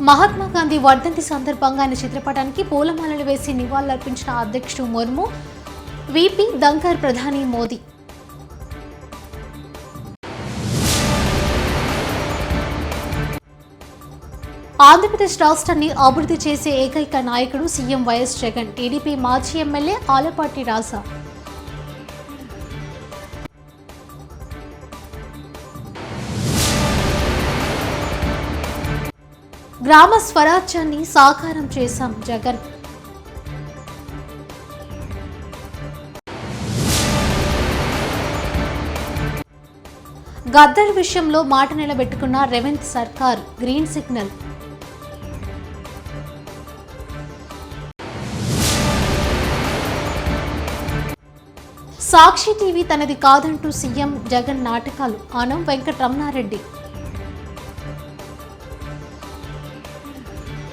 మహాత్మా గాంధీ వర్ధంతి సందర్భంగా ఆయన చిత్రపటానికి పూలమాలలు వేసి నివాళులర్పించిన అధ్యక్షుడు ముర్ము, వీపీ దంకర్ ప్రధాని మోదీ. ఆంధ్రప్రదేశ్ రాష్ట్రాన్ని అభివృద్ధి చేసే ఏకైక నాయకుడు సీఎం వైఎస్ జగన్. టీడీపీ మాజీ ఎమ్మెల్యే ఆలపాటి రాజా. గ్రామ స్వరాజ్యాన్ని సాకారం చేశాం జగన్. గద్దర్ విషయంలో మాట నిలబెట్టుకున్న రేవంత్ సర్కార్. Green signal. సాక్షి టీవీ తనది కాదంటూ సీఎం జగన్ నాటకాలు. ఆనం వెంకటరమణారెడ్డి.